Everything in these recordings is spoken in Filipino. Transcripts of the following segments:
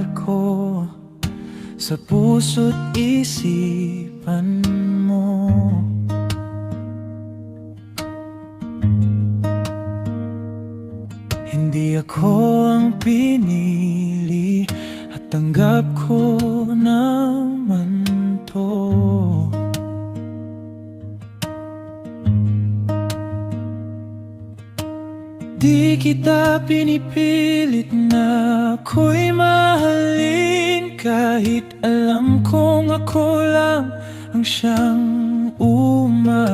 lugar ko sa puso't isipan mo. Hindi ako ang pinili at tanggap ko naman to. Di kita pinipilit na ako'y mahalin, kahit alam kong ako lang ang siyang umaamin.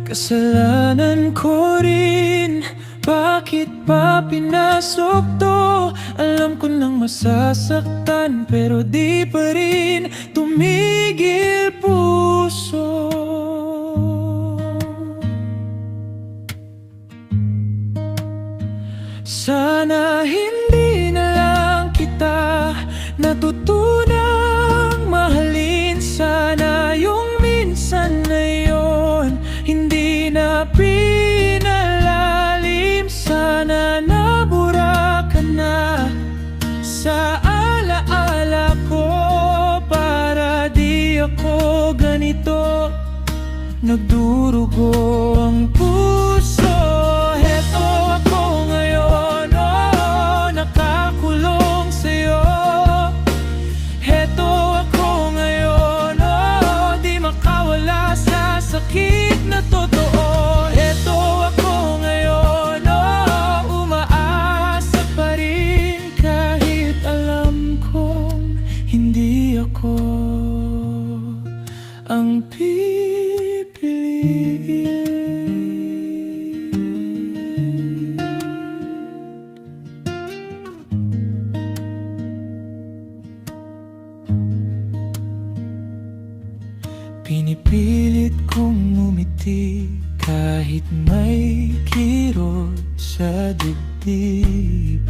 Kasalanan ko rin, bakit pa pinasok to? Alam ko nang masasaktan, pero di pa rin tumigil puso. Sana hindi na lang kita natutunang mahalin. Sana yung minsan na yun hindi na pinalalim. Sana nabura ka na sa alaala ko, para di ako ganito nagdurugo ang puso. Heto ako ngayon, oh, nakakulong sa'yo. Heto ako ngayon, oh, di makawala sa sakit na totoo. Heto ako ngayon, oh, umaasa pa rin, kahit alam kong hindi ako ang pinipilit kong umiti kahit may kirot sa dibdib.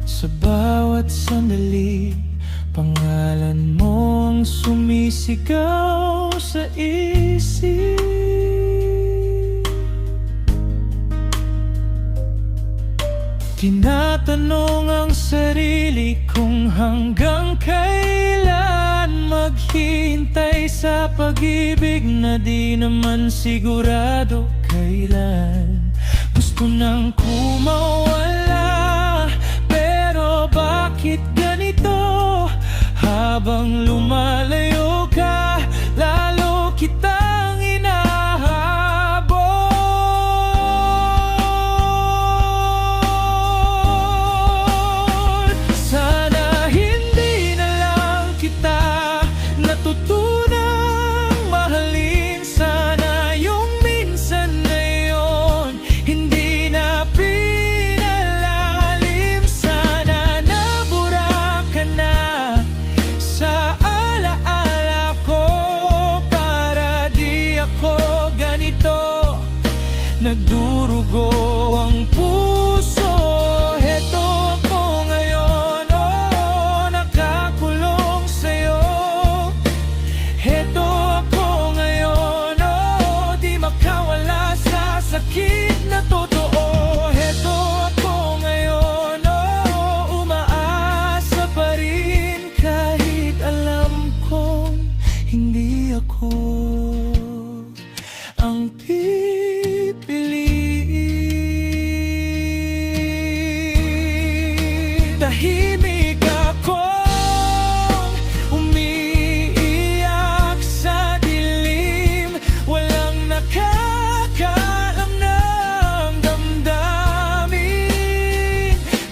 Sa bawat sandali, pangalan mo ang sumisigaw sa isip. Tinatanong ang sarili kung hanggang kailan maghintay sa pag-ibig na di naman sigurado kailan. Gusto nang kumawala, pero bakit ganito? Habang lumalayo ka, lalo kitang inahabol. Sana hindi na lang kita natutunang mahalin. Sana yung minsan na yun hindi na pinalalim. Sana nabura ka na sa alaala ko, para di ako ganito nagdurugo ang puso. Heto ako ngayon, oh, nakakulong sa'yo. Heto ako ngayon, oh, di makawala sa sakit na totoo. Heto ako ngayon, oh, umaasa pa rin, kahit alam kong hindi ako ang pipiliin. Tahimik akong umiiyak sa dilim, walang nakakaalam ng damdamin.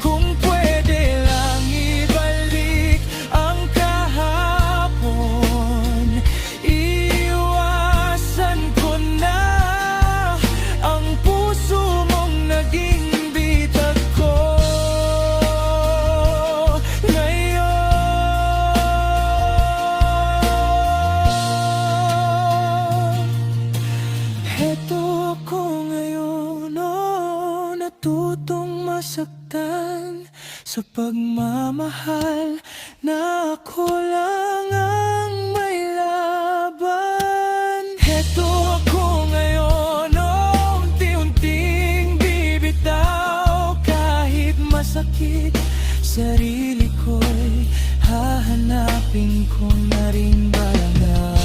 Kung pwede lang ibalik ang kahapon, iwasan ko na ang puso mong naging bitag ko ngayon. Heto ako ngayon, oh, natutong masaktan sa pagmamahal na ako lang ang may laban. Heto ako ngayon, oh, unti-unti Hahanapin ko na rin ba lang